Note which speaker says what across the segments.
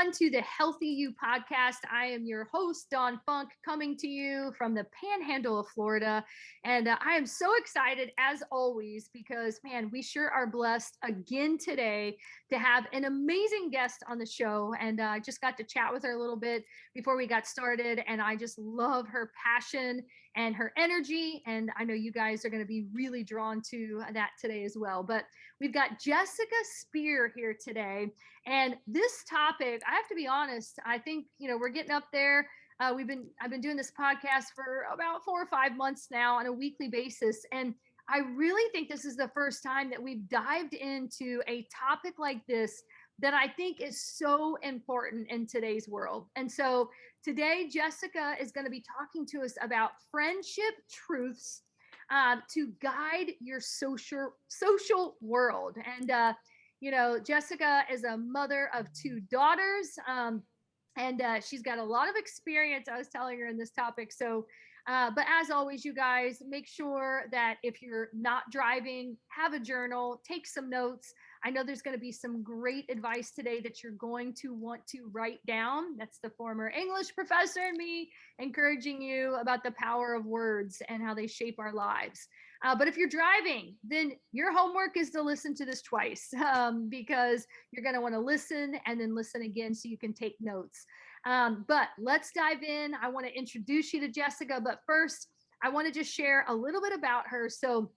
Speaker 1: on to the HealthyU podcast. I am your host, Dawn Funk, coming to you from the panhandle of Florida. And I am so excited, as always, because, man, we sure are blessed again today to have an amazing guest on the show. And I just got to chat with her a little bit before we got started. And I just love her passion and her energy. And I know you guys are going to be really drawn to that today as well. But we've got Jessica Speer here today. And this topic, I have to be honest, I think, we're getting up there. I've been doing this podcast for about 4 or 5 months now on a weekly basis. And I really think this is the first time that we've dived into a topic like this that I think is so important in today's world. And so today, Jessica is going to be talking to us about friendship truths to guide your social world. And Jessica is a mother of 2 daughters, and she's got a lot of experience, I was telling her, in this topic. So, but as always, you guys, make sure that if you're not driving, have a journal, take some notes. I know there's going to be some great advice today that you're going to want to write down. That's the former English professor and me encouraging you about the power of words and how they shape our lives. But if you're driving, then your homework is to listen to this twice, because you're going to want to listen and then listen again so you can take notes. But let's dive in. I want to introduce you to Jessica, but first, I want to just share a little bit about her. So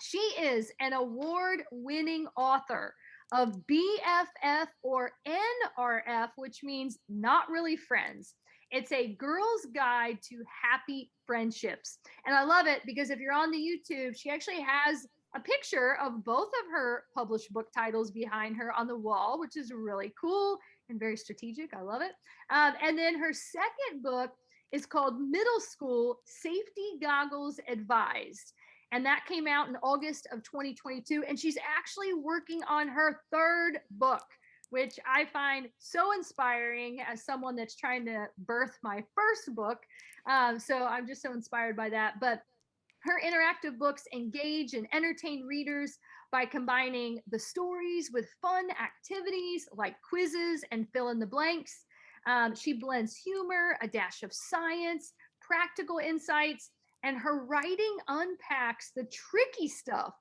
Speaker 1: she is an award-winning author of BFF or NRF, which means not really friends. It's a girl's guide to happy friendships. And I love it because if you're on the YouTube, she actually has a picture of both of her published book titles behind her on the wall, which is really cool and very strategic. I love it. And then her second book is called Middle School Safety Goggles Advised. And that came out in August of 2022. And she's actually working on her 3rd book, which I find so inspiring as someone that's trying to birth my first book. So I'm just so inspired by that. But her interactive books engage and entertain readers by combining the stories with fun activities like quizzes and fill in the blanks. She blends humor, a dash of science, practical insights, and her writing unpacks the tricky stuff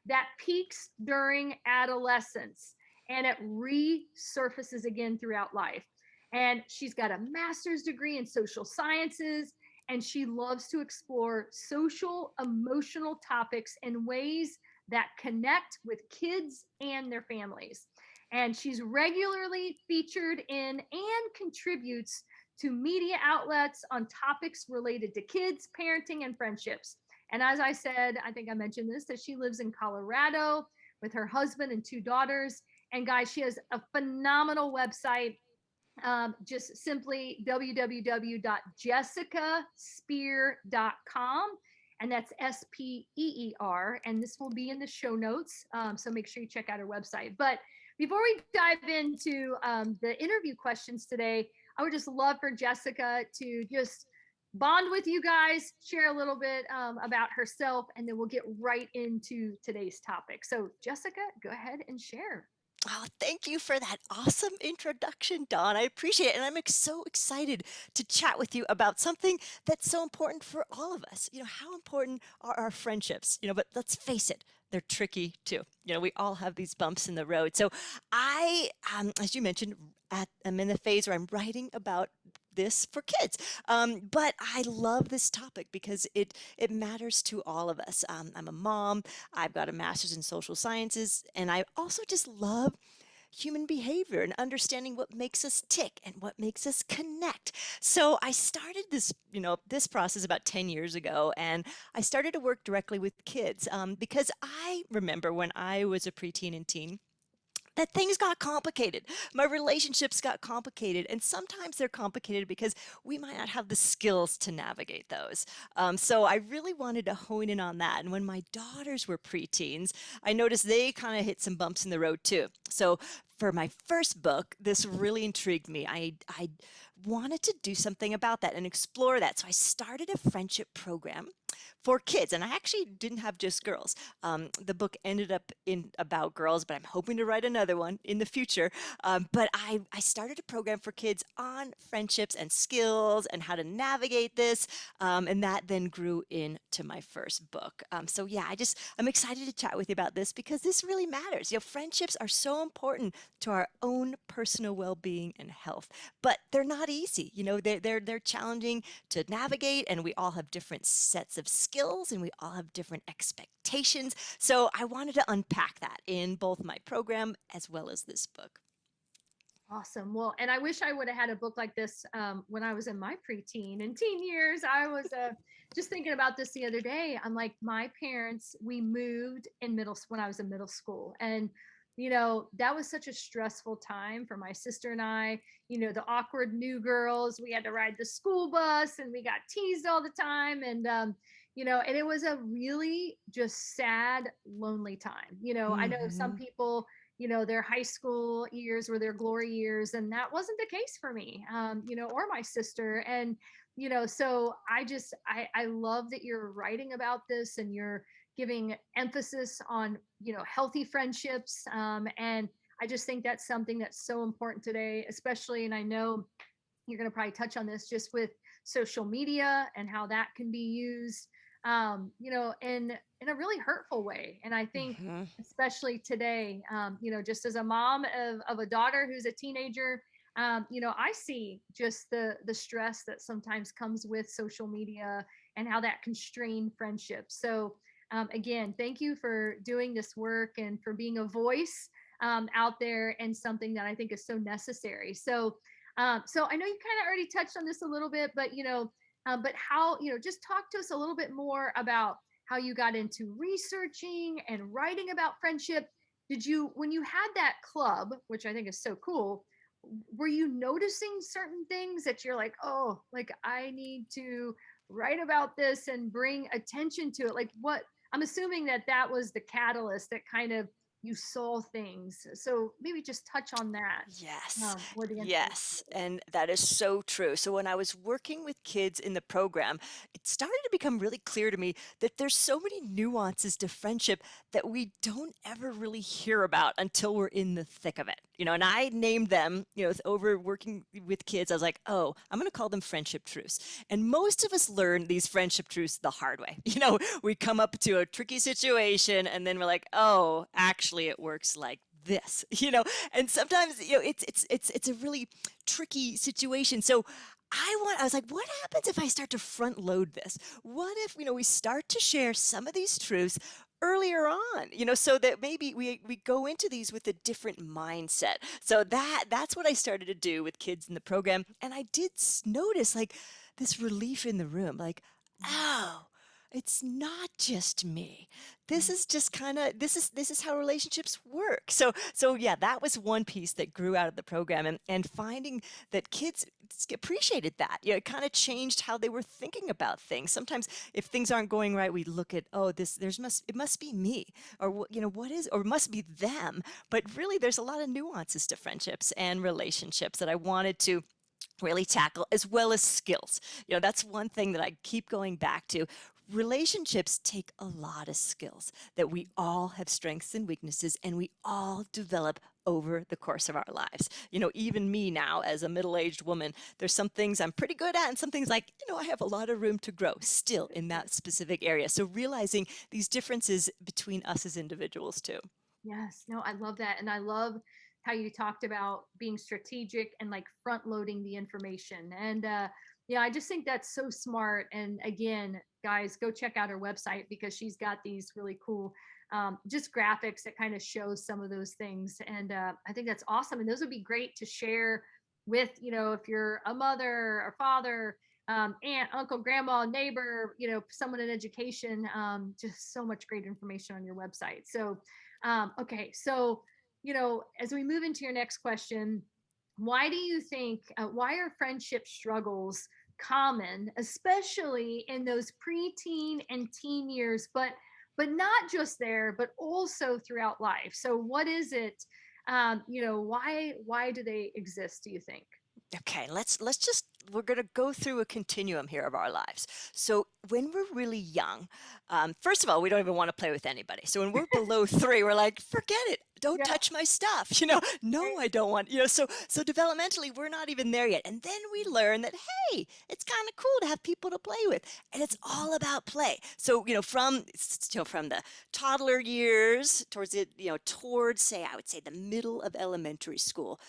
Speaker 1: that peaks during adolescence and it resurfaces again throughout life. And she's got a master's degree in social sciences, and she loves to explore social emotional topics in ways that connect with kids and their families. And she's regularly featured in and contributes to media outlets on topics related to kids, parenting, and friendships. And as I said, I think I mentioned this, that she lives in Colorado with her husband and 2 daughters. And guys, she has a phenomenal website, just simply www.jessicaspeer.com. And that's SPEER. And this will be in the show notes. So make sure you check out her website. But before we dive into the interview questions today, I would just love for Jessica to just bond with you guys, share a little bit about herself, and then we'll get right into today's topic. So Jessica, go ahead and share.
Speaker 2: Oh, thank you for that awesome introduction, Dawn. I appreciate it. And I'm so excited to chat with you about something that's so important for all of us. How important are our friendships? But let's face it, they're tricky too. We all have these bumps in the road. So as you mentioned, I'm in the phase where I'm writing about this for kids. But I love this topic because it matters to all of us. I'm a mom. I've got a master's in social sciences, and I also just love human behavior and understanding what makes us tick and what makes us connect. So I started this process about 10 years ago, and I started to work directly with kids because I remember when I was a preteen and teen, that things got complicated. My relationships got complicated, and sometimes they're complicated because we might not have the skills to navigate those. So I really wanted to hone in on that. And when my daughters were preteens, I noticed they kind of hit some bumps in the road too. So for my first book, this really intrigued me. I wanted to do something about that and explore that. So I started a friendship program for kids. And I actually didn't have just girls. The book ended up in about girls, but I'm hoping to write another one in the future. But I started a program for kids on friendships and skills and how to navigate this. And that then grew into my first book. So yeah, I'm excited to chat with you about this because this really matters. Friendships are so important to our own personal well-being and health, but they're not easy. They're challenging to navigate, and we all have different sets of skills and we all have different expectations. So I wanted to unpack that in both my program as well as this book.
Speaker 1: Awesome. Well, and I wish I would have had a book like this when I was in my preteen and teen years. I was just thinking about this the other day. I'm like, my parents, we moved in when I was in middle school. And, that was such a stressful time for my sister and I, the awkward new girls. We had to ride the school bus and we got teased all the time. And it was a really just sad, lonely time. I know some
Speaker 2: Hmm.
Speaker 1: people their high school years were their glory years. And that wasn't the case for me, or my sister. And, so I love that you're writing about this and you're giving emphasis on, healthy friendships. And I just think that's something that's so important today, especially, and I know you're going to probably touch on this just with social media and how that can be used in a really hurtful way. And I think
Speaker 2: Hmm.
Speaker 1: especially today, just as a mom of a daughter who's a teenager, I see just the stress that sometimes comes with social media and how that can strain friendships. So again, thank you for doing this work and for being a voice out there, and something that I think is so necessary. So I know you kind of already touched on this a little bit, but but how, just talk to us a little bit more about how you got into researching and writing about friendship. Did you, when you had that club, which I think is so cool, were you noticing certain things that you're like, oh, like I need to write about this and bring attention to it? Like what, I'm assuming that that was the catalyst that kind of you saw things. So maybe just touch on that,
Speaker 2: Yes,
Speaker 1: where the inspiration
Speaker 2: yes,
Speaker 1: was.
Speaker 2: and that is so true. So when I was working with kids in the program, it started to become really clear to me that there's so many nuances to friendship that we don't ever really hear about until we're in the thick of it. And I named them, over working with kids, I was like, oh, I'm going to call them friendship truths. And most of us learn these friendship truths the hard way. We come up to a tricky situation and then we're like, oh, actually it works like this. And sometimes it's a really tricky situation. So I was like, what happens if I start to front load this? What if we start to share some of these truths earlier on, so that maybe we go into these with a different mindset. So that's what I started to do with kids in the program, and I did notice like this relief in the room, like, oh, it's not just me. This
Speaker 1: Mhm.
Speaker 2: is just kind of this is how relationships work. So yeah, that was one piece that grew out of the program, and finding that kids appreciated that. It kind of changed how they were thinking about things. Sometimes if things aren't going right, we look at, oh, it must be me, or what is, or it must be them. But really there's a lot of nuances to friendships and relationships that I wanted to really tackle, as well as skills. That's one thing that I keep going back to. Relationships take a lot of skills that we all have strengths and weaknesses, and we all develop over the course of our lives. Even me now as a middle-aged woman, there's some things I'm pretty good at and some things like, I have a lot of room to grow still in that specific area. So realizing these differences between us as individuals too.
Speaker 1: Yes, no, I love that. And I love how you talked about being strategic and like front loading the information. And yeah, I just think that's so smart. And again, guys, go check out her website because she's got these really cool just graphics that kind of show some of those things. And I think that's awesome. And those would be great to share with, if you're a mother or father, aunt, uncle, grandma, neighbor, someone in education, just so much great information on your website. So okay, so as we move into your next question, why do you think why are friendship struggles common, especially in those preteen and teen years, but not just there, but also throughout life? So what is it? Why do they exist? Do you think?
Speaker 2: Okay, let's just we're going to go through a continuum here of our lives. So when we're really young, first of all, we don't even want to play with anybody. So when we're below 3, we're like, forget it, don't
Speaker 1: Yeah.
Speaker 2: touch my stuff. No, I don't want. So developmentally, we're not even there yet. And then we learn that hey, it's kind of cool to have people to play with, and it's all about play. So from the toddler years towards say I would say the middle of elementary school,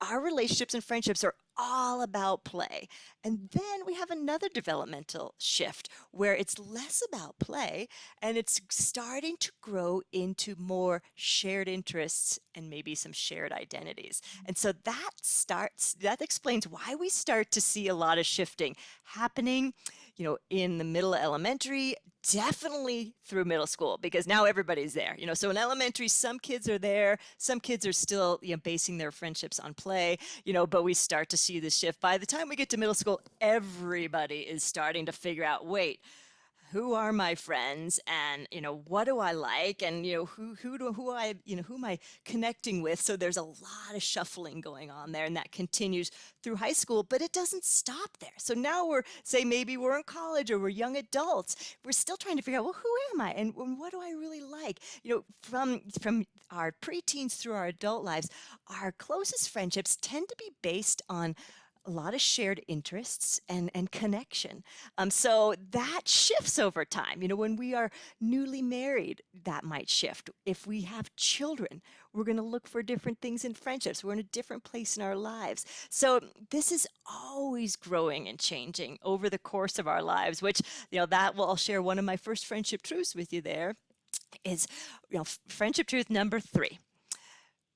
Speaker 2: our relationships and friendships are all about play. And then we have another developmental shift where it's less about play and it's starting to grow into more shared interests and maybe some shared identities. And so that explains why we start to see a lot of shifting happening, in the middle of elementary, definitely through middle school, because now everybody's there. So in elementary, some kids are there, some kids are still basing their friendships on play, but we start to see the shift. By the time we get to middle school, everybody is starting to figure out, wait, who are my friends, and what do I like, and who am I connecting with. So there's a lot of shuffling going on there, and that continues through high school, but it doesn't stop there. So now maybe we're in college or we're young adults, we're still trying to figure out, well, who am I, and what do I really like. From our preteens through our adult lives, our closest friendships tend to be based on a lot of shared interests and connection. So that shifts over time. When we are newly married, that might shift. If we have children, we're going to look for different things in friendships. We're in a different place in our lives. So this is always growing and changing over the course of our lives, which, I'll share one of my first friendship truths with you there is, friendship truth number 3.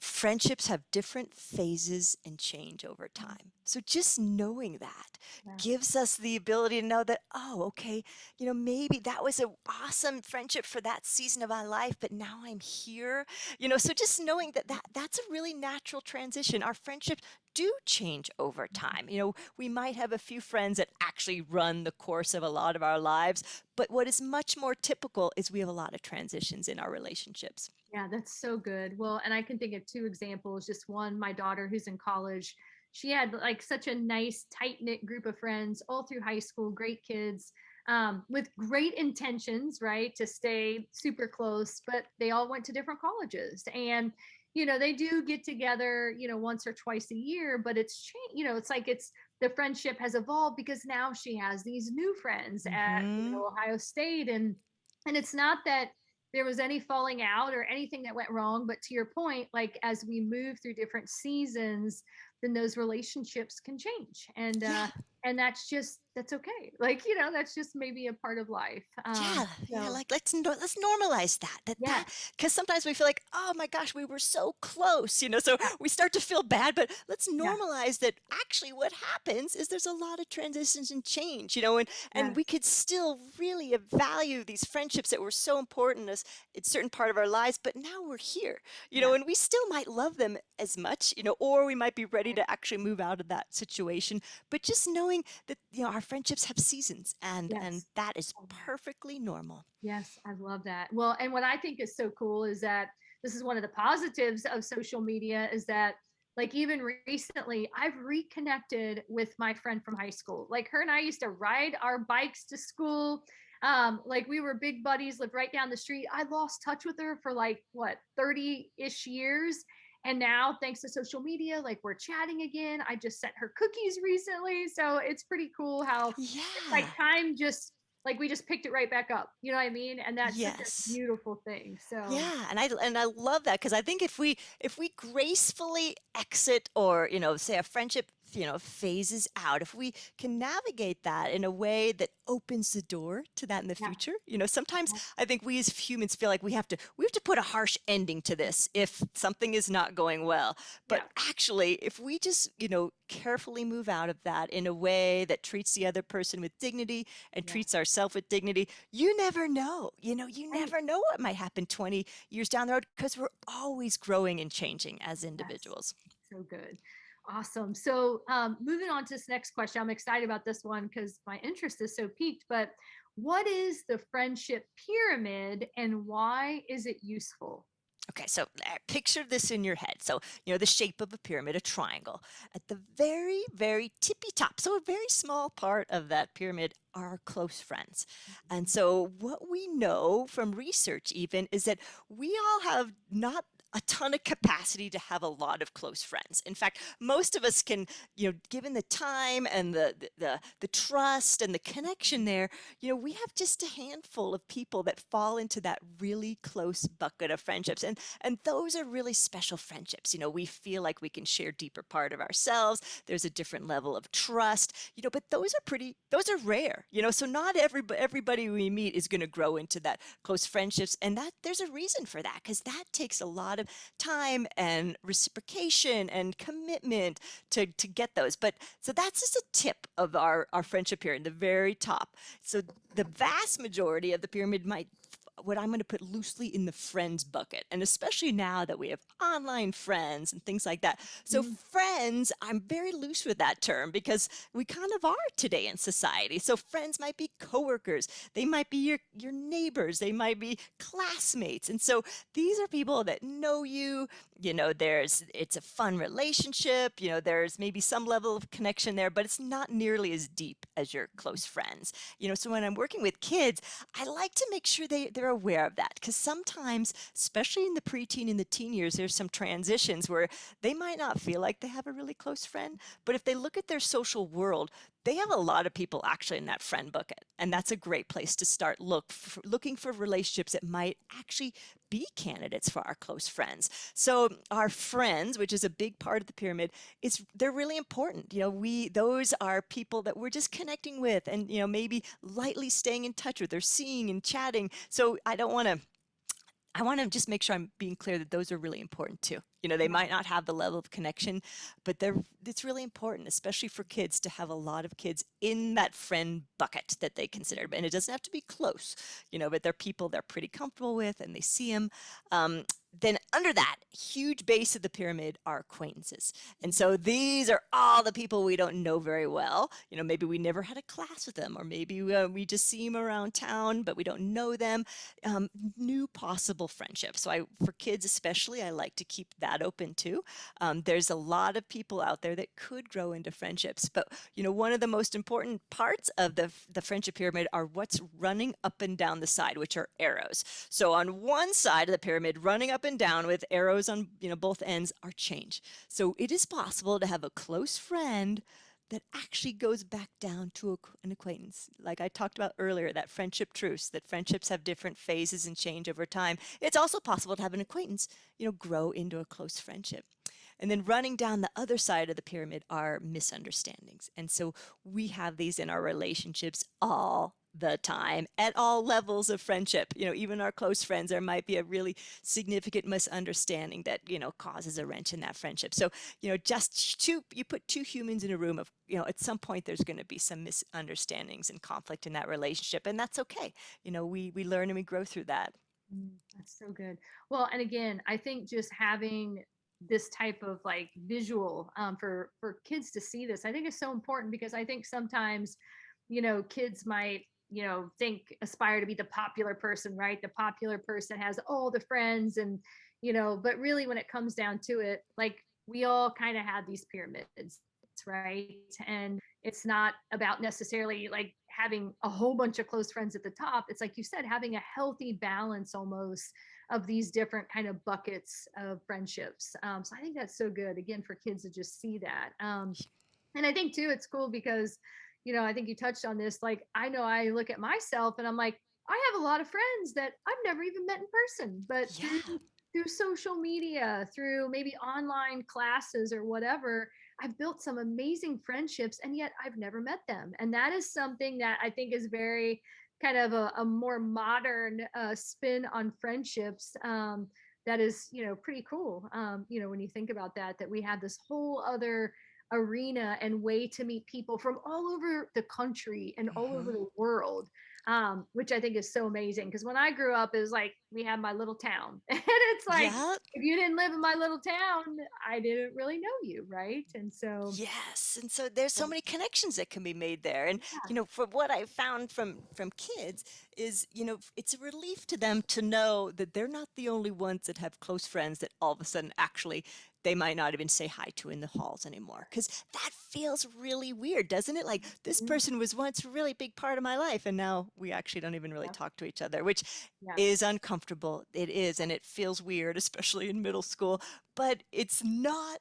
Speaker 2: Friendships have different phases and change over time. So just knowing that
Speaker 1: Yeah.
Speaker 2: gives us the ability to know that, oh, okay, maybe that was an awesome friendship for that season of my life, but now I'm here. So just knowing that's a really natural transition. Our friendships do change over time. We might have a few friends that actually run the course of a lot of our lives, but what is much more typical is we have a lot of transitions in our relationships.
Speaker 1: Yeah, that's so good. Well, and I can think of two examples. Just one, my daughter who's in college, she had like such a nice, tight knit group of friends all through high school, great kids, with great intentions, right, to stay super close, but they all went to different colleges. And, they do get together, once or twice a year, but it's changed, it's like the friendship has evolved because now she has these new friends at,
Speaker 2: Hmm.
Speaker 1: Ohio State. And it's not that there was any falling out or anything that went wrong, but to your point, like as we move through different seasons, then those relationships can change.
Speaker 2: Yeah.
Speaker 1: And that's okay, like, that's just maybe a part of life.
Speaker 2: Yeah,
Speaker 1: So
Speaker 2: like let's normalize that
Speaker 1: yes.
Speaker 2: because sometimes we feel like, oh my gosh, we were so close, so
Speaker 1: Yeah.
Speaker 2: we start to feel bad, but let's
Speaker 1: Yeah.
Speaker 2: normalize that actually what happens is there's a lot of transitions and change, and we
Speaker 1: Yes.
Speaker 2: could still really value these friendships that were so important as in certain part of our lives, but now we're here,
Speaker 1: Yes.
Speaker 2: and we still might love them as much, or we might be ready
Speaker 1: Right.
Speaker 2: to actually move out of that situation, but just knowing that our friendships have seasons, and
Speaker 1: Yes.
Speaker 2: that is
Speaker 1: Oh, yeah.
Speaker 2: perfectly normal.
Speaker 1: Yes, I love that. Well, and what I think is so cool is that this is one of the positives of social media is that, like, even recently I've reconnected with my friend from high school. Like, her and I used to ride our bikes to school. Like, we were big buddies, lived right down the street. I lost touch with her for like what, 30-ish years. And now, thanks to social media, like, we're chatting again. I just sent her cookies recently. So it's pretty cool how it's
Speaker 2: Yeah.
Speaker 1: like time just, like, we just picked it right back up. You know what I mean? And that's such a
Speaker 2: Yes.
Speaker 1: beautiful thing. So
Speaker 2: Yeah, and I love that because I think if we gracefully exit, or say a friendship phases out, if we can navigate that in a way that opens the door to that in the
Speaker 1: yeah,
Speaker 2: future. Sometimes
Speaker 1: yeah,
Speaker 2: I think we as humans feel like we have to put a harsh ending to this if something is not going well. But
Speaker 1: yeah,
Speaker 2: actually, if we just carefully move out of that in a way that treats the other person with dignity and
Speaker 1: yeah.
Speaker 2: treats ourselves with dignity, you never know. You
Speaker 1: Right.
Speaker 2: never know what might happen 20 years down the road because we're always growing and changing as
Speaker 1: Yes.
Speaker 2: individuals.
Speaker 1: So good. Awesome. So moving on to this next question. I'm excited about this one because my interest is so piqued. But what is the friendship pyramid and why is it useful?
Speaker 2: Okay, so picture this in your head. So, the shape of a pyramid, a triangle. At the very, very tippy top, so a very small part of that pyramid are our close friends. And so, what we know from research, even, is that we all have not a ton of capacity to have a lot of close friends. In fact, most of us can, given the time and the trust and the connection there, we have just a handful of people that fall into that really close bucket of friendships. And those are really special friendships. We feel like we can share deeper part of ourselves. There's a different level of trust, but those are rare, so not everybody we meet is going to grow into that close friendships. And that there's a reason for that, because that takes a lot of time and reciprocation and commitment to get those. But so that's just a tip of our friendship here in the very top. So the vast majority of the pyramid might, what I'm going to put loosely, in the friends bucket. And especially now that we have online friends and things like that. So
Speaker 1: Mm.
Speaker 2: friends, I'm very loose with that term because we kind of are today in society. So friends might be coworkers, they might be your neighbors, they might be classmates. And so these are people that know you, it's a fun relationship, there's maybe some level of connection there, but it's not nearly as deep as your close friends. So when I'm working with kids, I like to make sure they're aware of that, because sometimes, especially in the preteen and the teen years, there's some transitions where they might not feel like they have a really close friend, but if they look at their social world, they have a lot of people actually in that friend bucket, and that's a great place to start looking for relationships that might actually be candidates for our close friends. So our friends, which is a big part of the pyramid, they're really important. We those are people that we're just connecting with, and maybe lightly staying in touch with, or seeing and chatting. So I want to just make sure I'm being clear that those are really important too. They
Speaker 1: Yeah.
Speaker 2: might not have the level of connection, but it's really important, especially for kids, to have a lot of kids in that friend bucket that they consider. And it doesn't have to be close, but they're people they're pretty comfortable with and they see them. Then under that huge base of the pyramid are acquaintances. And so these are all the people we don't know very well. Maybe we never had a class with them, or maybe we just see them around town, but we don't know them. New possible friendships. So for kids especially, I like to keep that open too. There's a lot of people out there that could grow into friendships, but one of the most important parts of the friendship pyramid are what's running up and down the side, which are arrows. So on one side of the pyramid, running up and down with arrows on both ends, are change. So it is possible to have a close friend that actually goes back down to an acquaintance. Like I talked about earlier, that friendship truce, that friendships have different phases and change over time. It's also possible to have an acquaintance, grow into a close friendship. And then running down the other side of the pyramid are misunderstandings. And so we have these in our relationships all the time, at all levels of friendship. Even our close friends, there might be a really significant misunderstanding that causes a wrench in that friendship. So just you put two humans in a room of, at some point there's going to be some misunderstandings and conflict in that relationship, and that's okay. We learn and we grow through that.
Speaker 1: That's so good. Well, and again, I think just having this type of like visual for kids to see this, I think is so important, because I think sometimes, kids might, think, aspire to be the popular person, right? The popular person has all the friends, and but really when it comes down to it, like, we all kind of have these pyramids, right? And it's not about necessarily like having a whole bunch of close friends at the top. It's like you said, having a healthy balance almost of these different kind of buckets of friendships. So I think that's so good, again, for kids to just see that. And I think too, it's cool because, I think you touched on this. Like, I know I look at myself and I'm like, I have a lot of friends that I've never even met in person, but
Speaker 2: Yeah.
Speaker 1: through social media, through maybe online classes or whatever, I've built some amazing friendships, and yet I've never met them. And that is something that I think is very kind of a more modern spin on friendships. That is, pretty cool. When you think about that, that we have this whole other arena and way to meet people from all over the country and all over
Speaker 2: Hmm.
Speaker 1: the world, which I think is so amazing. Because when I grew up, it was like we had my little town, and it's like
Speaker 2: Yeah.
Speaker 1: if you didn't live in my little town, I didn't really know you, right? And so,
Speaker 2: Yes, and so there's so many connections that can be made there. And
Speaker 1: yeah,
Speaker 2: from what I found from kids is, it's a relief to them to know that they're not the only ones that have close friends that all of a sudden actually they might not even say hi to in the halls anymore. Because that feels really weird, doesn't it? Like this
Speaker 1: mhm,
Speaker 2: person was once a really big part of my life, and now we actually don't even really
Speaker 1: yep,
Speaker 2: talk to each other, which
Speaker 1: yeah,
Speaker 2: is uncomfortable. It is, and it feels weird, especially in middle school. But it's not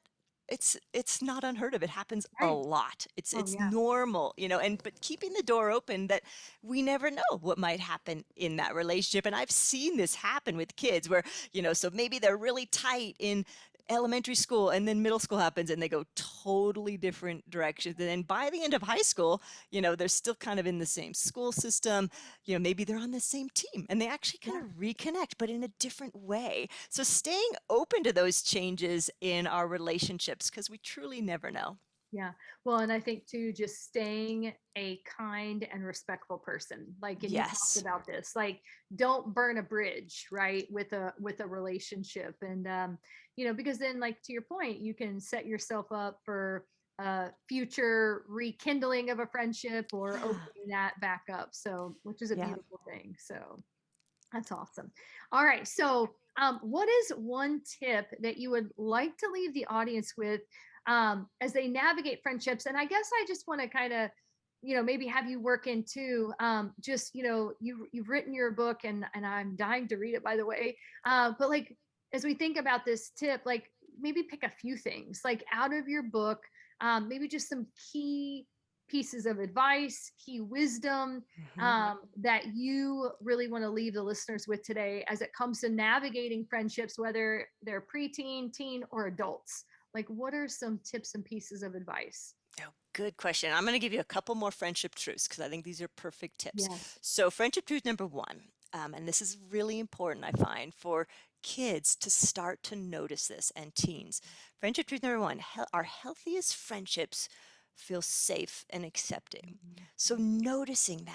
Speaker 2: unheard of. It happens a
Speaker 1: right.
Speaker 2: lot. It's
Speaker 1: Oh
Speaker 2: it's
Speaker 1: yeah,
Speaker 2: normal, and but keeping the door open that we never know what might happen in that relationship. And I've seen this happen with kids where, so maybe they're really tight in elementary school and then middle school happens and they go totally different directions. And then by the end of high school, they're still kind of in the same school system. Maybe they're on the same team and they actually kind
Speaker 1: yeah.
Speaker 2: of reconnect, but in a different way. So staying open to those changes in our relationships, because we truly never know.
Speaker 1: Yeah. Well, and I think too, just staying a kind and respectful person. Like, and you talked
Speaker 2: Yes.
Speaker 1: about this, like, don't burn a bridge, right, with a relationship. And because then, like to your point, you can set yourself up for future rekindling of a friendship or
Speaker 2: Yeah.
Speaker 1: opening that back up. So, which is a
Speaker 2: Yeah.
Speaker 1: beautiful thing. So that's awesome. All right. So, what is one tip that you would like to leave the audience with as they navigate friendships? And I guess I just want to kind of, maybe have you work into just, you've written your book, and I'm dying to read it, by the way. But like, as we think about this tip, like maybe pick a few things like out of your book, maybe just some key pieces of advice, key wisdom
Speaker 2: Hmm.
Speaker 1: that you really want to leave the listeners with today as it comes to navigating friendships, whether they're preteen, teen, or adults? Like, what are some tips and pieces of advice?
Speaker 2: Oh, good question. I'm going to give you a couple more friendship truths because I think these are perfect tips.
Speaker 1: Yes.
Speaker 2: So, friendship truth number one, and this is really important, I find, for kids to start to notice this and teens. Friendship truth number one, our healthiest friendships feel safe and accepting. So, noticing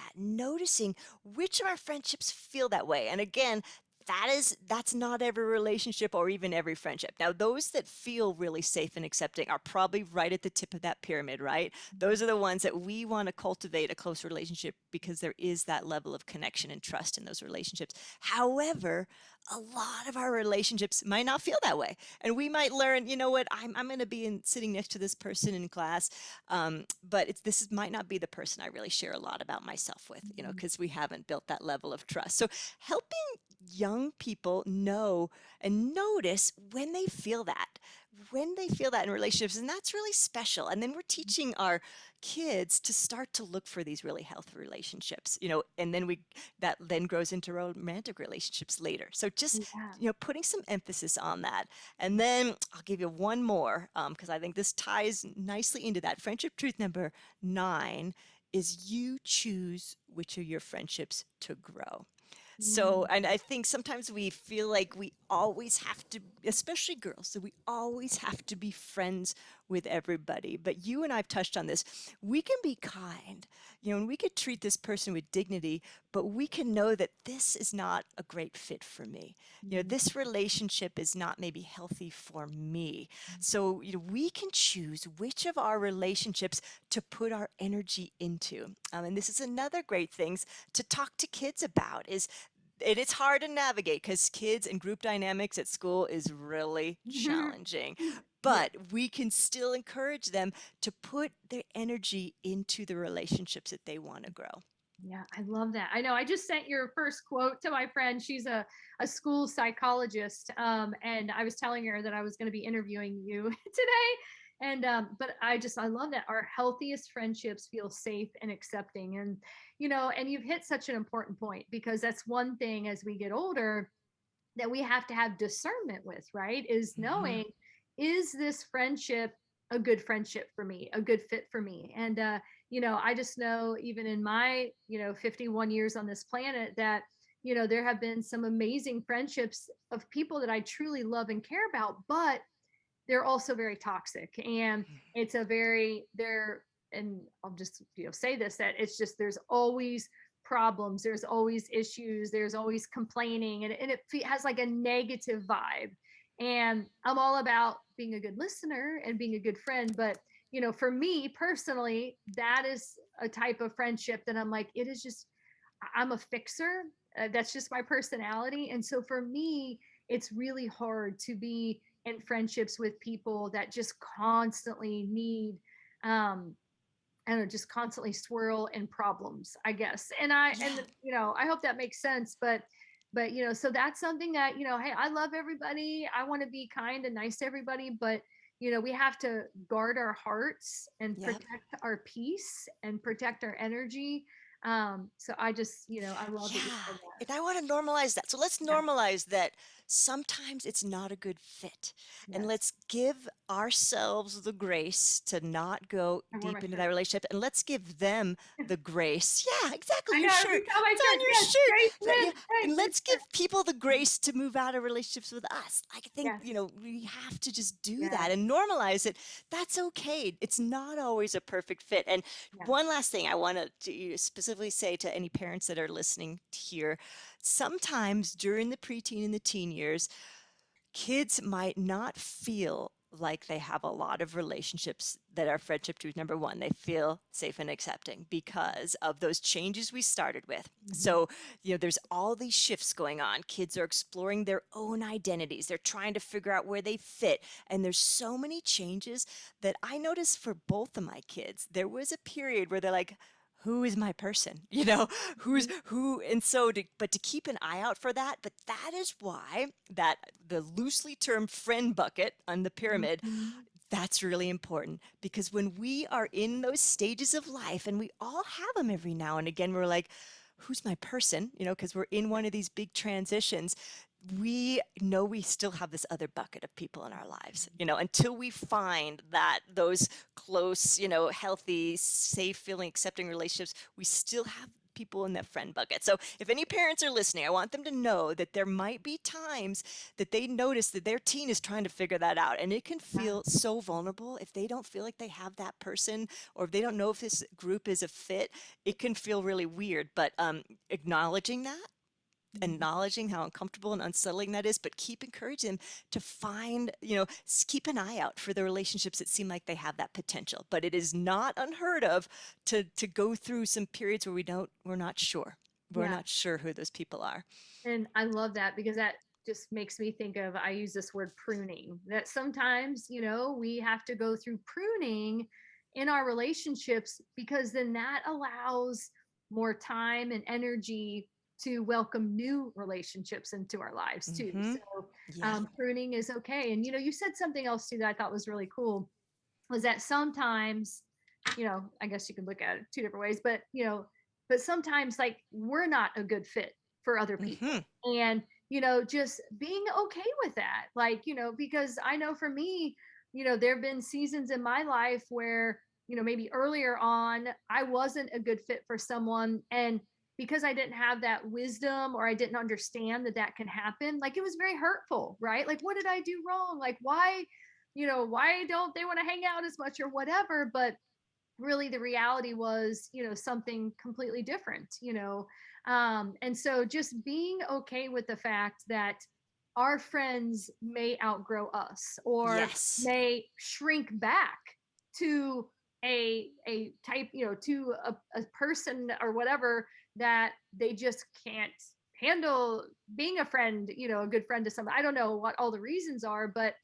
Speaker 2: which of our friendships feel that way. And again, that's not every relationship or even every friendship. Now, those that feel really safe and accepting are probably right at the tip of that pyramid, right? Those are the ones that we want to cultivate a close relationship because there is that level of connection and trust in those relationships. However, a lot of our relationships might not feel that way. And we might learn, you know what, I'm going to be sitting next to this person in class, but might not be the person I really share a lot about myself with,
Speaker 1: Mhm.
Speaker 2: because we haven't built that level of trust. So helping young people know and notice when they feel that in relationships, and that's really special. And then we're teaching our kids to start to look for these really healthy relationships, and then we that then grows into romantic relationships later. So just
Speaker 1: Yeah.
Speaker 2: putting some emphasis on that. And then I'll give you one more, because I think this ties nicely into that. Friendship truth number 9 is you choose which of your friendships to grow. So,
Speaker 1: Mm,
Speaker 2: and I think sometimes we feel like we always have to, especially girls, so we always have to be friends with everybody. But you and I've touched on this. We can be kind, and we could treat this person with dignity, but we can know that this is not a great fit for me.
Speaker 1: mm,
Speaker 2: This relationship is not maybe healthy for me. So, we can choose which of our relationships to put our energy into. And this is another great thing to talk to kids about is it's hard to navigate because kids and group dynamics at school is really
Speaker 1: mm.
Speaker 2: challenging.
Speaker 1: Yeah.
Speaker 2: But we can still encourage them to put their energy into the relationships that they want to grow.
Speaker 1: Yeah, I love that. I know I just sent your first quote to my friend. She's a school psychologist. And I was telling her that I was going to be interviewing you today. And but I love that our healthiest friendships feel safe and accepting. And and you've hit such an important point because that's one thing as we get older that we have to have discernment with, right? Is
Speaker 2: Hmm.
Speaker 1: knowing, is this friendship a good friendship for me, a good fit for me? And I just know even in my, 51 years on this planet that, there have been some amazing friendships of people that I truly love and care about, but they're also very toxic. And it's a very, they're, and I'll just, say this, that it's just, there's always problems, there's always issues, there's always complaining, and it has like a negative vibe. And I'm all about being a good listener and being a good friend, but for me personally, that is a type of friendship that I'm like, it is just, I'm a fixer. That's just my personality. And so for me, it's really hard to be in friendships with people that just constantly need, um, I don't know, just constantly swirl in problems, I guess. And
Speaker 2: Yeah.
Speaker 1: I hope that makes sense. But so that's something that, hey, I love everybody. I want to be kind and nice to everybody, but we have to guard our hearts and
Speaker 2: Yep.
Speaker 1: protect our peace and protect our energy. So I just, I love that you
Speaker 2: Yeah,
Speaker 1: said
Speaker 2: and I want to normalize that. So let's
Speaker 1: that.
Speaker 2: normalize that sometimes it's not a good fit. And
Speaker 1: Yes.
Speaker 2: let's give ourselves the grace to not go
Speaker 1: I wore my
Speaker 2: deep into that
Speaker 1: shirt.
Speaker 2: relationship. And let's give them the grace. Yeah, exactly.
Speaker 1: I
Speaker 2: Your
Speaker 1: know,
Speaker 2: shirt.
Speaker 1: every time I
Speaker 2: It's on
Speaker 1: shirt,
Speaker 2: your
Speaker 1: yes,
Speaker 2: shirt.
Speaker 1: Grace
Speaker 2: Right? Yeah.
Speaker 1: Lynn. Hey,
Speaker 2: And
Speaker 1: good
Speaker 2: let's
Speaker 1: shirt.
Speaker 2: give people the grace to move out of relationships with us. I think,
Speaker 1: Yes.
Speaker 2: we have to just do
Speaker 1: Yes.
Speaker 2: that and normalize it. That's okay. It's not always a perfect fit. And
Speaker 1: Yes.
Speaker 2: one last thing I want to specifically say to any parents that are listening here, sometimes during the preteen and the teen years, kids might not feel like they have a lot of relationships that are friendship to number one. They feel safe and accepting because of those changes we started with.
Speaker 1: Mhm.
Speaker 2: So, there's all these shifts going on. Kids are exploring their own identities. They're trying to figure out where they fit. And there's so many changes that I noticed for both of my kids. There was a period where they're like, who is my person? Who's
Speaker 1: Mhm.
Speaker 2: who? And so but to keep an eye out for that, but that is why that the loosely termed friend bucket on the pyramid,
Speaker 1: Mhm.
Speaker 2: that's really important, because when we are in those stages of life, and we all have them every now and again, we're like, who's my person? Because we're in one of these big transitions. We know we still have this other bucket of people in our lives, until we find that those close, healthy, safe, feeling, accepting relationships, we still have people in that friend bucket. So if any parents are listening, I want them to know that there might be times that they notice that their teen is trying to figure that out. And it can
Speaker 1: Yeah.
Speaker 2: feel so vulnerable if they don't feel like they have that person, or if they don't know if this group is a fit. It can feel really weird, but acknowledging that,
Speaker 1: Mhm.
Speaker 2: acknowledging how uncomfortable and unsettling that is, but keep encouraging them to find, keep an eye out for the relationships that seem like they have that potential. But it is not unheard of to go through some periods where we're not sure. We're
Speaker 1: Yeah.
Speaker 2: not sure who those people are.
Speaker 1: And I love that because that just makes me think of, I use this word pruning, that sometimes, we have to go through pruning in our relationships, because then that allows more time and energy to welcome new relationships into our lives too.
Speaker 2: Mm-hmm.
Speaker 1: So
Speaker 2: Yeah.
Speaker 1: pruning is okay. And you said something else too that I thought was really cool, was that sometimes, I guess you can look at it two different ways, but but sometimes like we're not a good fit for other
Speaker 2: Mm-hmm.
Speaker 1: people. And just being okay with that. Like, because I know for me, there have been seasons in my life where, maybe earlier on, I wasn't a good fit for someone. And because I didn't have that wisdom, or I didn't understand that that can happen, like it was very hurtful, right? Like, what did I do wrong? Like, why don't they want to hang out as much or whatever? But really the reality was, something completely different. And so just being okay with the fact that our friends may outgrow us, or
Speaker 2: Yes.
Speaker 1: may shrink back to a type, to a person or whatever, that they just can't handle being a friend, a good friend to somebody. I don't know what all the reasons are, but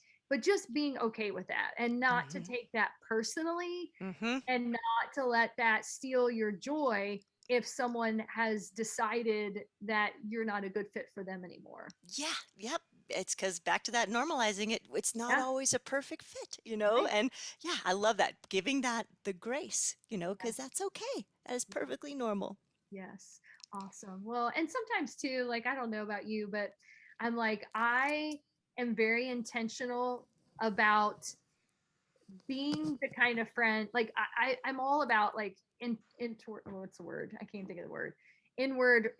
Speaker 1: just being okay with that, and not to
Speaker 2: Mm-hmm.
Speaker 1: take that personally,
Speaker 2: Mm-hmm.
Speaker 1: and not to let that steal your joy if someone has decided that you're not a good fit for them anymore.
Speaker 2: Yeah. Yep. It's because back to that normalizing it, it's not
Speaker 1: Yeah.
Speaker 2: always a perfect fit,
Speaker 1: Right.
Speaker 2: and yeah, I love that. Giving that the grace, because
Speaker 1: Yes.
Speaker 2: that's okay. That is
Speaker 1: Yeah.
Speaker 2: perfectly normal.
Speaker 1: Yes. Awesome. Well, and sometimes too, like, I don't know about you, but I'm like, I am very intentional about being the kind of friend, like I'm all about like what's the word, I can't think of the word, inward,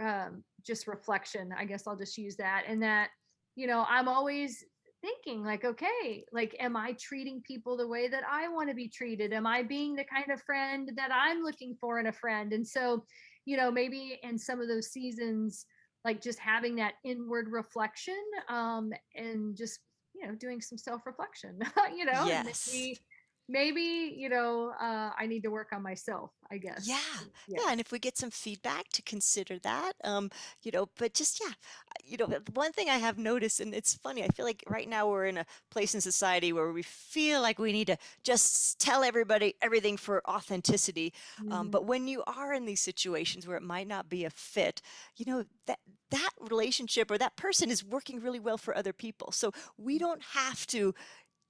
Speaker 1: just reflection, I guess I'll just use that. And that I'm always thinking like, okay, like, am I treating people the way that I want to be treated? Am I being the kind of friend that I'm looking for in a friend? And so, maybe in some of those seasons, like just having that inward reflection, and just, doing some self-reflection, and
Speaker 2: Yes.
Speaker 1: maybe, I need to work on myself, I
Speaker 2: Yeah.
Speaker 1: guess. Yeah.
Speaker 2: Yeah. And if we get some feedback to consider that, but just, yeah, the one thing I have noticed, and it's funny, I feel like right now we're in a place in society where we feel like we need to just tell everybody everything for authenticity.
Speaker 1: Mhm.
Speaker 2: But when you are in these situations where it might not be a fit, that relationship or that person is working really well for other people. So we don't have to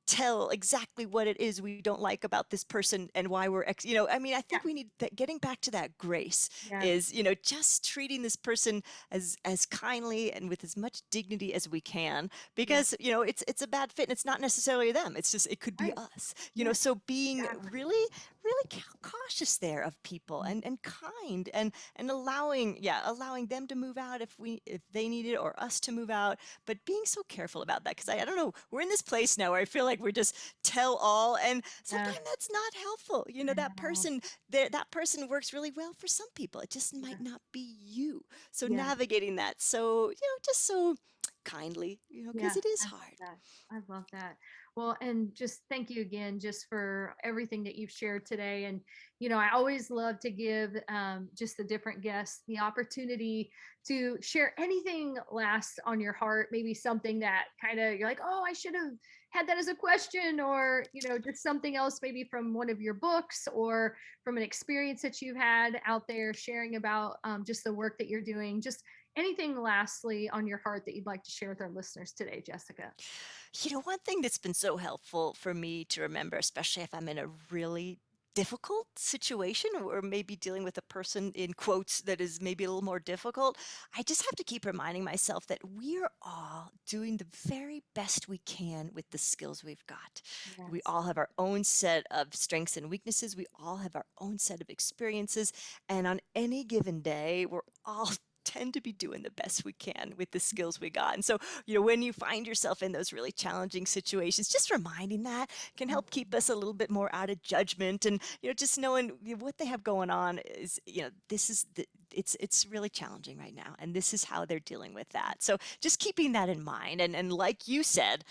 Speaker 2: tell exactly what it is we don't like about this person and why I mean, I
Speaker 1: Yeah.
Speaker 2: think we need that. Getting back to that grace
Speaker 1: Yes.
Speaker 2: is, just treating this person as kindly and with as much dignity as we can,
Speaker 1: Yeah.
Speaker 2: because it's a bad fit and it's not necessarily them, it's just it could be
Speaker 1: Right.
Speaker 2: us,
Speaker 1: Yeah.
Speaker 2: so being
Speaker 1: Exactly.
Speaker 2: really cautious there of people,
Speaker 1: Mhm.
Speaker 2: and kind, and allowing them to move out if they need it, or us to move out, but being so careful about that, because I don't know, we're in this place now where I feel like we're just tell all, and
Speaker 1: Yes.
Speaker 2: sometimes that's not helpful.
Speaker 1: I
Speaker 2: That
Speaker 1: know.
Speaker 2: person there, that person works really well for some people. It just
Speaker 1: Yeah.
Speaker 2: might not be you. So
Speaker 1: Yeah.
Speaker 2: navigating that, so just so kindly, because
Speaker 1: Yeah,
Speaker 2: it is
Speaker 1: I love
Speaker 2: hard.
Speaker 1: that. I love that. Well, and just thank you again just for everything that you've shared today. And, I always love to give, just the different guests the opportunity to share anything last on your heart, maybe something that kind of you're like, oh, I should have had that as a question, or, just something else, maybe from one of your books or from an experience that you've had out there sharing about, just the work that you're doing. Just anything lastly on your heart that you'd like to share with our listeners today, Jessica?
Speaker 2: One thing that's been so helpful for me to remember, especially if I'm in a really difficult situation, or maybe dealing with a person in quotes that is maybe a little more difficult, I just have to keep reminding myself that we're all doing the very best we can with the skills we've got. We
Speaker 1: Yes.
Speaker 2: all have our own set of strengths and weaknesses. We all have our own set of experiences. And on any given day, we're all tend to be doing the best we can with the skills we got. And so, when you find yourself in those really challenging situations, just reminding that can help keep us a little bit more out of judgment, and just knowing what they have going on is, this is it's really challenging right now, and this is how they're dealing with that. So just keeping that in mind, and like you said,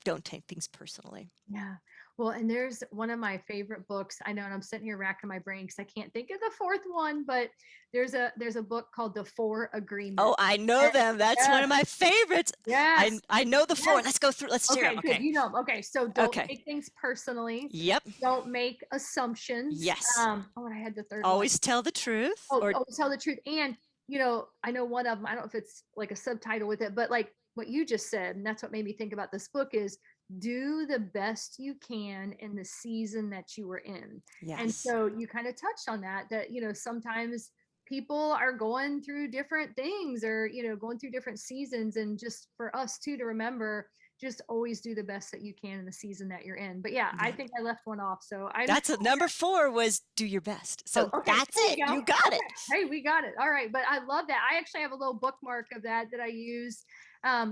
Speaker 2: don't take things personally.
Speaker 1: Yeah. Well, and there's one of my favorite books. I know, and I'm sitting here racking my brain because I can't think of the fourth one, but there's a book called The Four
Speaker 2: Oh,
Speaker 1: Agreements.
Speaker 2: I know
Speaker 1: And-
Speaker 2: them. That's one
Speaker 1: Yes,
Speaker 2: of my favorites. I
Speaker 1: yes,
Speaker 2: I know the four.
Speaker 1: yes.
Speaker 2: Let's go through. Let's share them.
Speaker 1: Okay, good.
Speaker 2: Okay.
Speaker 1: Okay. So don't
Speaker 2: Okay.
Speaker 1: take things personally.
Speaker 2: Yep.
Speaker 1: Don't make assumptions.
Speaker 2: Yes.
Speaker 1: Oh, and I had the third one.
Speaker 2: Always tell the truth,
Speaker 1: Oh,
Speaker 2: or
Speaker 1: oh, tell the truth. And, I know one of them, I don't know if it's like a subtitle with it, but like what you just said, and that's what made me think about this book is do the best you can in the season that you were in. And
Speaker 2: yes.
Speaker 1: so you kind of touched on that, sometimes people are going through different things or, going through different seasons. And just for us too, to remember, just always do the best that you can in the season that you're in. But yeah, I
Speaker 2: Yeah.
Speaker 1: think I left one off. So I'm
Speaker 2: That's a, number four was do your best.
Speaker 1: Oh,
Speaker 2: So
Speaker 1: okay.
Speaker 2: that's
Speaker 1: There you
Speaker 2: it.
Speaker 1: go.
Speaker 2: You got it.
Speaker 1: Okay. Hey, we got it. All right. But I love that. I actually have a little bookmark of that I use,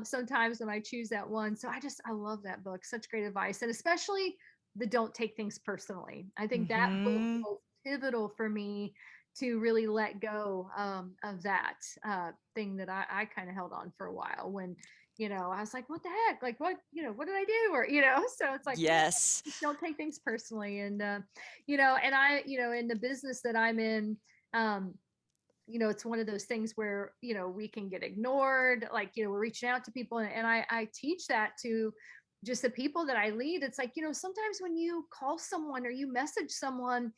Speaker 1: sometimes when I choose that one. So I love that book. Such great advice. And especially the don't take things personally. I think that book
Speaker 2: Hmm.
Speaker 1: was pivotal for me to really let go, of that, thing that I kind of held on for a while when, I was like, what the heck? Like, what did I do? Or, so it's like, yeah,
Speaker 2: Yes.
Speaker 1: just don't take things personally. And, and in the business that I'm in, um, it's one of those things where, we can get ignored, like, we're reaching out to people, and I teach that to just the people that I lead. It's like, sometimes when you call someone or you message someone,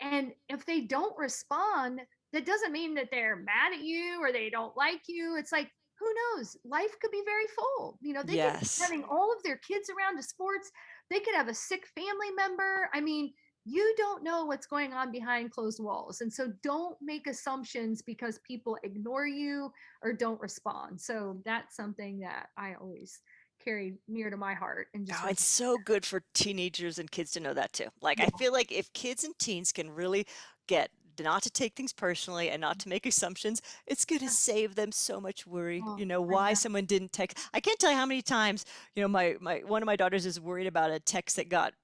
Speaker 1: and if they don't respond, that doesn't mean that they're mad at you or they don't like you. It's like, who knows? Life could be very full. They could be
Speaker 2: Yes.
Speaker 1: running all of their kids around to sports. They could have a sick family member. I mean, you don't know what's going on behind closed walls. And so don't make assumptions because people ignore you or don't respond. So that's something that I always carry near to my heart and just
Speaker 2: Oh, it's so good for teenagers and kids to know that too. Like, I
Speaker 1: yeah,
Speaker 2: feel like if kids and teens can really get not to take things personally and not to make assumptions. It's going to
Speaker 1: Yeah.
Speaker 2: save them so much worry.
Speaker 1: Oh,
Speaker 2: You know,
Speaker 1: I
Speaker 2: why
Speaker 1: know.
Speaker 2: someone didn't text. I can't tell you how many times, you know, my one of my daughters is worried about a text that got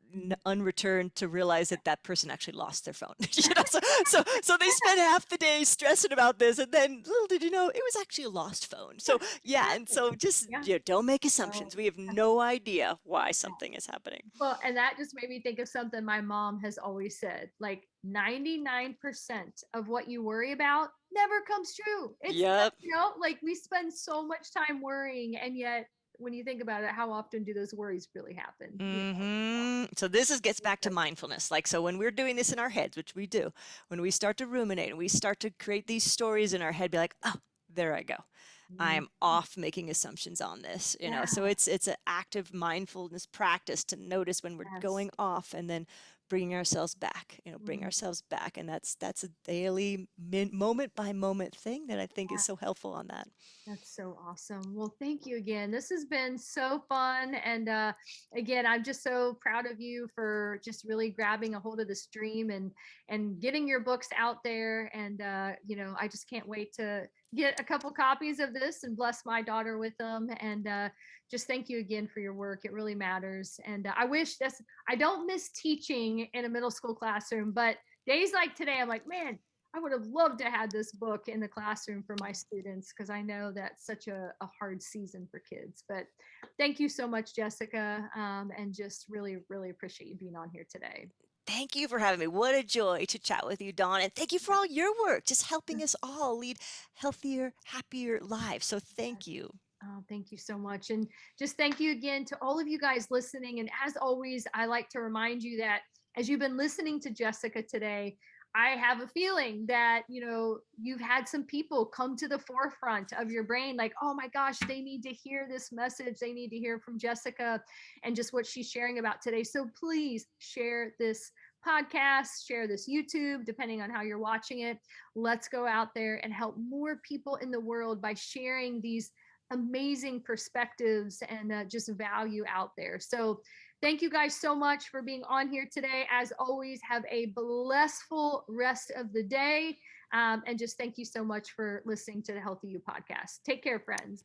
Speaker 2: unreturned, to realize that that person actually lost their phone. You know, so they spend half the day stressing about this, and then little did you know, it was actually a lost phone. So yeah, and
Speaker 1: Exactly.
Speaker 2: so just,
Speaker 1: Yeah.
Speaker 2: you know, don't make
Speaker 1: Oh,
Speaker 2: assumptions. We have no idea why something is happening.
Speaker 1: well, and that just made me think of something my mom has always said, like 99% of what you worry about never comes true. It's not,
Speaker 2: Yep.
Speaker 1: like we spend so much time worrying, and yet when you think about it, how often do those worries really happen?
Speaker 2: So this gets back to mindfulness. Like, so when we're doing this in our heads, which we do, when we start to ruminate and we start to create these stories in our head, be like, oh, there I go.
Speaker 1: Mhm.
Speaker 2: I'm off making assumptions on this, you know.
Speaker 1: Yeah,
Speaker 2: So it's an active mindfulness practice to notice when we're
Speaker 1: yes.
Speaker 2: going off, and then bringing ourselves back, you know, bring
Speaker 1: Mhm.
Speaker 2: ourselves back. And that's a daily moment by moment thing that I think is
Speaker 1: Yeah.
Speaker 2: so helpful on that.
Speaker 1: That's so awesome. Well, thank you again. This has been so fun. And again, I'm just so proud of you for just really grabbing a hold of this dream and getting your books out there. And I just can't wait to get a couple copies of this and bless my daughter with them. And just thank you again for your work. It really matters. And I don't miss teaching in a middle school classroom, but days like today, I'm like, man, I would have loved to have this book in the classroom for my students, because I know that's such a hard season for kids. But thank you so much, Jessica, and just really, really appreciate you being on here today.
Speaker 2: Thank you for having me. What a joy to chat with you, Dawn. And thank you for all your work, just helping us all lead healthier, happier lives. So thank you.
Speaker 1: Oh, thank you so much. And just thank you again to all of you guys listening. And as always, I like to remind you that as you've been listening to Jessica today, I have a feeling that, you've had some people come to the forefront of your brain, like, oh my gosh, they need to hear this message. They need to hear from Jessica and just what she's sharing about today. So please share this podcast, share this YouTube, depending on how you're watching it. Let's go out there and help more people in the world by sharing these amazing perspectives and just value out there. So, thank you guys so much for being on here today. As always, have a blessful rest of the day. And just thank you so much for listening to the Healthy You podcast. Take care, friends.